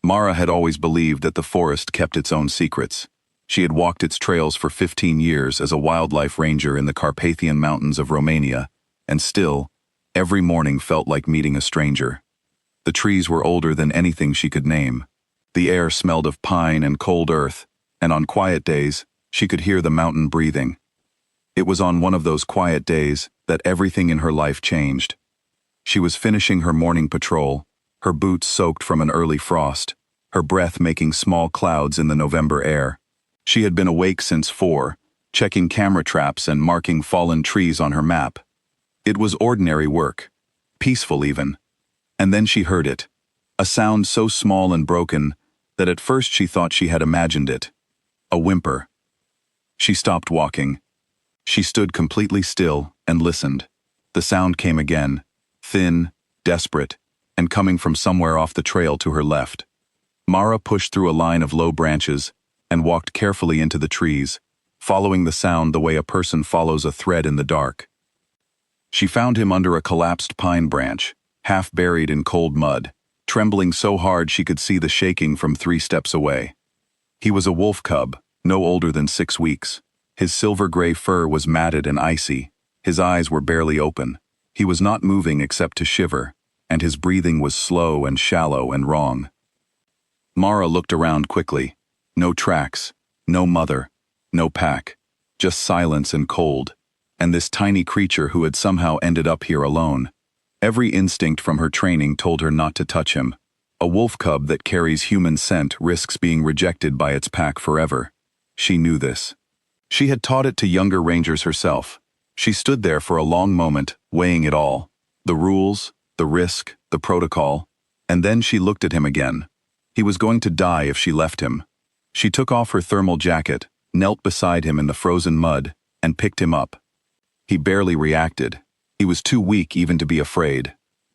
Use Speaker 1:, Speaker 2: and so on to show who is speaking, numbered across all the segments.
Speaker 1: Mara had always believed that the forest kept its own secrets. She had walked its trails for 15 years as a wildlife ranger in the Carpathian Mountains of Romania, and still, every morning felt like meeting a stranger. The trees were older than anything she could name. The air smelled of pine and cold earth, and on quiet days, she could hear the mountain breathing. It was on one of those quiet days that everything in her life changed. She was finishing her morning patrol, her boots soaked from an early frost, her breath making small clouds in the November air. She had been awake since 4, checking camera traps and marking fallen trees on her map. It was ordinary work, peaceful even. And then she heard it, a sound so small and broken that at first she thought she had imagined it. A whimper. She stopped walking. She stood completely still and listened. The sound came again, thin, desperate, and coming from somewhere off the trail to her left. Mara pushed through a line of low branches and walked carefully into the trees, following the sound the way a person follows a thread in the dark. She found him under a collapsed pine branch, half buried in cold mud, trembling so hard she could see the shaking from 3 steps away. He was a wolf cub, no older than 6 weeks. His silver-gray fur was matted and icy. His eyes were barely open. He was not moving except to shiver, and his breathing was slow and shallow and wrong. Mara looked around quickly. No tracks, no mother, no pack, just silence and cold, and this tiny creature who had somehow ended up here alone. Every instinct from her training told her not to touch him. A wolf cub that carries human scent risks being rejected by its pack forever. She knew this. She had taught it to younger rangers herself. She stood there for a long moment, weighing it all. The rules, the risk, the protocol. And then she looked at him again. He was going to die if she left him. She took off her thermal jacket, knelt beside him in the frozen mud, and picked him up. He barely reacted. He was too weak even to be afraid.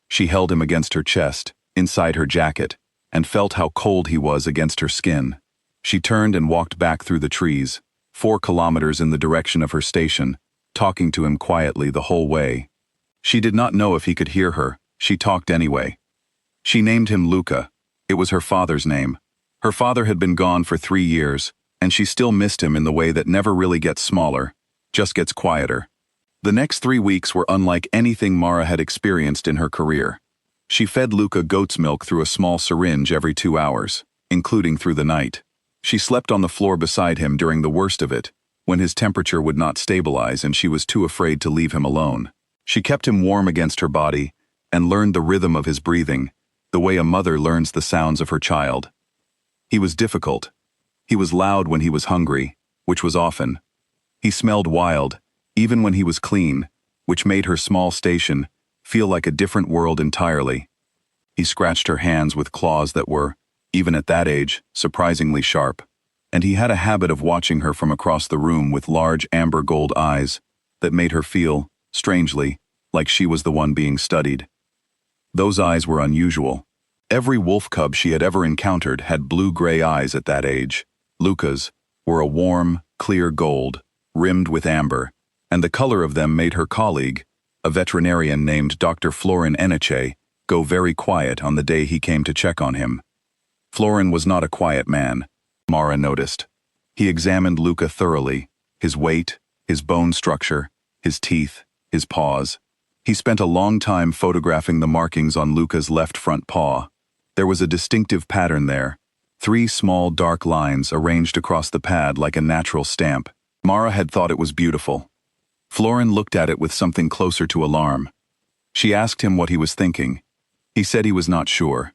Speaker 1: She held him against her chest, inside her jacket, and felt how cold he was against her skin. She turned and walked back through the trees, 4 kilometers in the direction of her station, talking to him quietly the whole way. She did not know if he could hear her. She talked anyway. She named him Luca. It was her father's name. Her father had been gone for 3 years, and she still missed him in the way that never really gets smaller, just gets quieter. The next 3 weeks were unlike anything Mara had experienced in her career. She fed Luca goat's milk through a small syringe every 2 hours, including through the night. She slept on the floor beside him during the worst of it, when his temperature would not stabilize and she was too afraid to leave him alone. She kept him warm against her body and learned the rhythm of his breathing, the way a mother learns the sounds of her child. He was difficult. He was loud when he was hungry, which was often. He smelled wild, even when he was clean, which made her small station feel like a different world entirely. He scratched her hands with claws that were, even at that age, surprisingly sharp, and he had a habit of watching her from across the room with large amber gold eyes that made her feel, strangely, like she was the one being studied. Those eyes were unusual. Every wolf cub she had ever encountered had blue-gray eyes at that age. Luca's were a warm, clear gold, rimmed with amber, and the color of them made her colleague, a veterinarian named Dr. Florin Eniche, go very quiet on the day he came to check on him. Florin was not a quiet man, Mara noticed. He examined Luca thoroughly, his weight, his bone structure, his teeth, his paws. He spent a long time photographing the markings on Luca's left front paw. There was a distinctive pattern there, 3 small dark lines arranged across the pad like a natural stamp. Mara had thought it was beautiful. Florin looked at it with something closer to alarm. She asked him what he was thinking. He said he was not sure.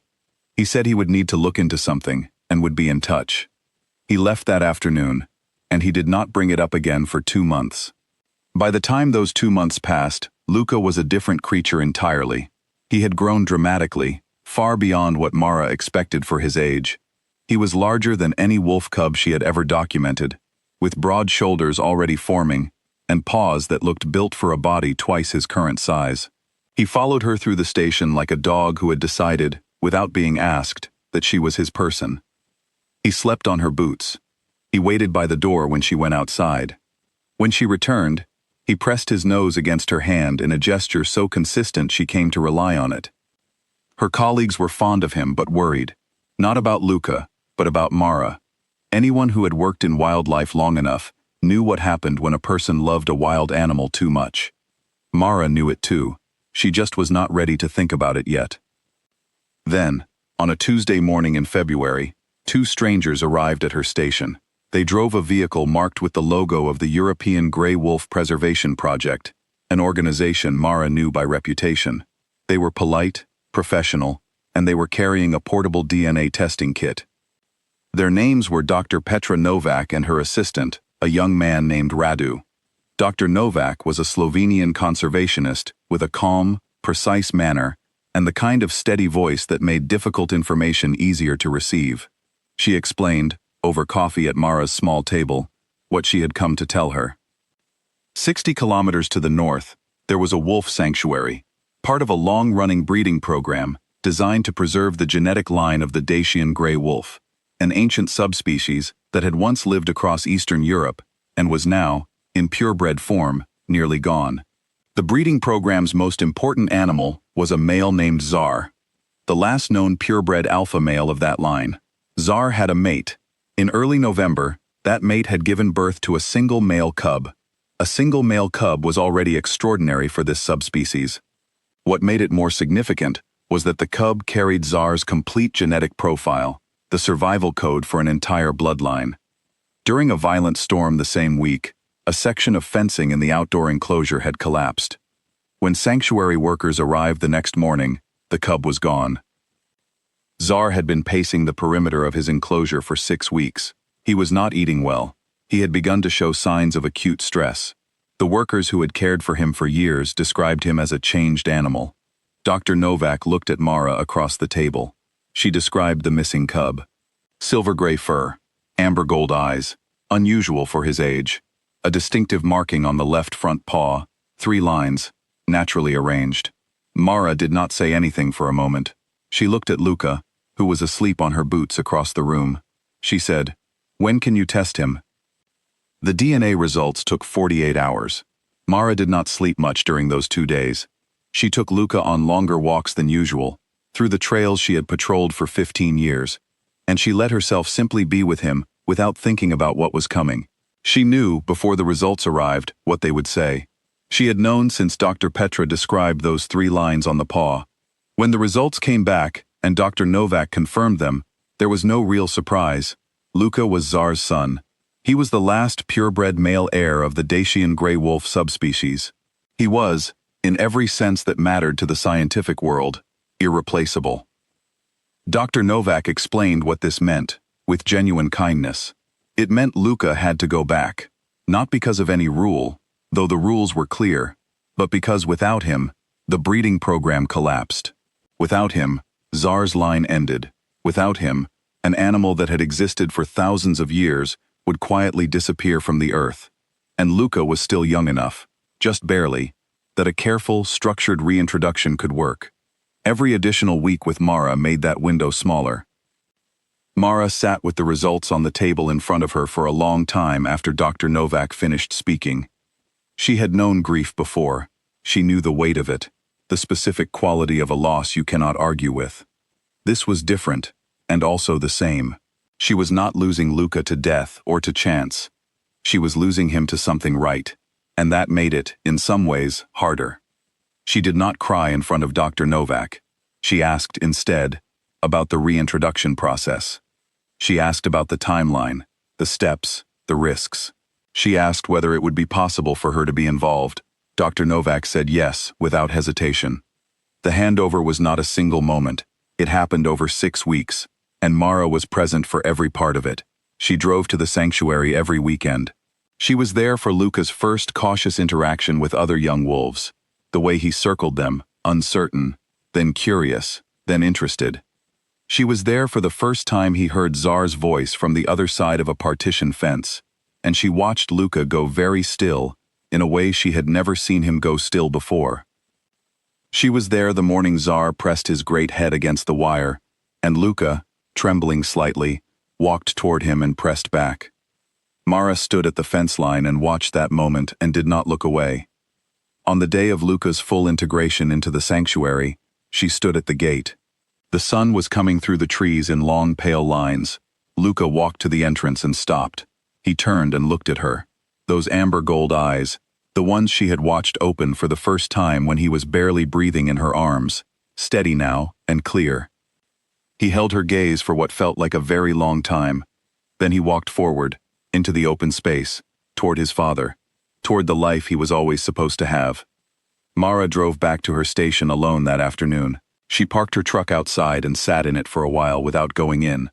Speaker 1: He said he would need to look into something and would be in touch. He left that afternoon, and he did not bring it up again for 2 months. By the time those 2 months passed, Luca was a different creature entirely. He had grown dramatically, far beyond what Mara expected for his age. He was larger than any wolf cub she had ever documented, with broad shoulders already forming, and paws that looked built for a body twice his current size. He followed her through the station like a dog who had decided, without being asked, that she was his person. He slept on her boots. He waited by the door when she went outside. When she returned, he pressed his nose against her hand in a gesture so consistent she came to rely on it. Her colleagues were fond of him but worried. Not about Luca, but about Mara. Anyone who had worked in wildlife long enough knew what happened when a person loved a wild animal too much. Mara knew it too. She just was not ready to think about it yet. Then, on a Tuesday morning in February, two strangers arrived at her station. They drove a vehicle marked with the logo of the European Grey Wolf Preservation Project, an organization Mara knew by reputation. They were polite, professional, and they were carrying a portable DNA testing kit. Their names were Dr. Petra Novak and her assistant, a young man named Radu. Dr. Novak was a Slovenian conservationist with a calm, precise manner and the kind of steady voice that made difficult information easier to receive. She explained, over coffee at Mara's small table, what she had come to tell her. 60 kilometers to the north, there was a wolf sanctuary, part of a long-running breeding program designed to preserve the genetic line of the Dacian gray wolf, an ancient subspecies that had once lived across Eastern Europe and was now, in purebred form, nearly gone. The breeding program's most important animal was a male named Tsar, the last known purebred alpha male of that line. Tsar had a mate. In early November, that mate had given birth to a single male cub. A single male cub was already extraordinary for this subspecies. What made it more significant was that the cub carried Tsar's complete genetic profile, the survival code for an entire bloodline. During a violent storm the same week, a section of fencing in the outdoor enclosure had collapsed. When sanctuary workers arrived the next morning, the cub was gone. Tsar had been pacing the perimeter of his enclosure for 6 weeks. He was not eating well. He had begun to show signs of acute stress. The workers who had cared for him for years described him as a changed animal. Dr. Novak looked at Mara across the table. She described the missing cub. Silver gray fur, amber gold eyes, unusual for his age. A distinctive marking on the left front paw, 3 lines, naturally arranged. Mara did not say anything for a moment. She looked at Luca, who was asleep on her boots across the room. She said, "When can you test him?" The DNA results took 48 hours. Mara did not sleep much during those 2 days. She took Luca on longer walks than usual, through the trails she had patrolled for 15 years, and she let herself simply be with him without thinking about what was coming. She knew, before the results arrived, what they would say. She had known since Dr. Petra described those 3 lines on the paw. When the results came back, and Dr. Novak confirmed them, there was no real surprise. Luca was Tsar's son. He was the last purebred male heir of the Dacian gray wolf subspecies. He was, in every sense that mattered to the scientific world, irreplaceable. Dr. Novak explained what this meant, with genuine kindness. It meant Luca had to go back, not because of any rule, though the rules were clear, but because without him, the breeding program collapsed. Without him, Tsar's line ended. Without him, an animal that had existed for thousands of years would quietly disappear from the earth. And Luca was still young enough, just barely, that a careful, structured reintroduction could work. Every additional week with Mara made that window smaller. Mara sat with the results on the table in front of her for a long time after Dr. Novak finished speaking. She had known grief before. She knew the weight of it, the specific quality of a loss you cannot argue with. This was different, and also the same. She was not losing Luca to death or to chance. She was losing him to something right, and that made it, in some ways, harder. She did not cry in front of Dr. Novak. She asked, instead, about the reintroduction process. She asked about the timeline, the steps, the risks. She asked whether it would be possible for her to be involved. Dr. Novak said yes, without hesitation. The handover was not a single moment. It happened over 6 weeks, and Mara was present for every part of it. She drove to the sanctuary every weekend. She was there for Luca's first cautious interaction with other young wolves, the way he circled them, uncertain, then curious, then interested. She was there for the first time he heard Tsar's voice from the other side of a partition fence, and she watched Luca go very still, in a way she had never seen him go still before. She was there the morning Tsar pressed his great head against the wire, and Luca, trembling slightly, walked toward him and pressed back. Mara stood at the fence line and watched that moment and did not look away. On the day of Luca's full integration into the sanctuary, she stood at the gate. The sun was coming through the trees in long pale lines. Luca walked to the entrance and stopped. He turned and looked at her. Those amber gold eyes, the ones she had watched open for the first time when he was barely breathing in her arms, steady now and clear. He held her gaze for what felt like a very long time. Then he walked forward, into the open space, toward his father, toward the life he was always supposed to have. Mara drove back to her station alone that afternoon. She parked her truck outside and sat in it for a while without going in.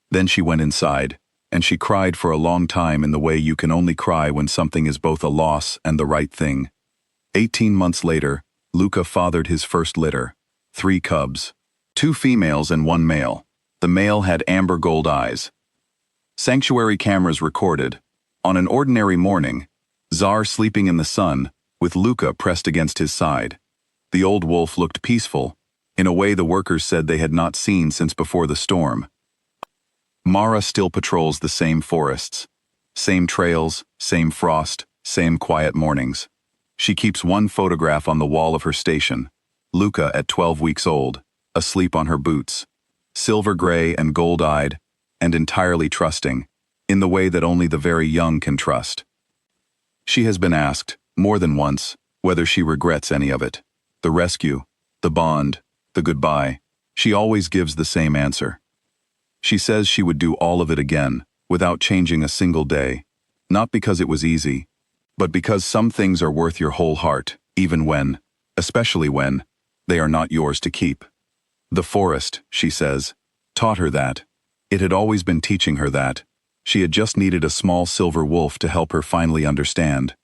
Speaker 1: Then she went inside, and she cried for a long time in the way you can only cry when something is both a loss and the right thing. 18 months later, Luca fathered his first litter, 3 cubs, 2 females and 1 male. The male had amber gold eyes. Sanctuary cameras recorded, on an ordinary morning, Czar sleeping in the sun, with Luca pressed against his side. The old wolf looked peaceful, in a way the workers said they had not seen since before the storm. Mara still patrols the same forests, same trails, same frost, same quiet mornings. She keeps one photograph on the wall of her station, Luca at 12 weeks old, asleep on her boots, silver gray and gold-eyed, and entirely trusting, in the way that only the very young can trust. She has been asked, more than once, whether she regrets any of it. The rescue, the bond, the goodbye. She always gives the same answer. She says she would do all of it again, without changing a single day. Not because it was easy, but because some things are worth your whole heart, even when, especially when, they are not yours to keep. The forest, she says, taught her that. It had always been teaching her that. She had just needed a small silver wolf to help her finally understand.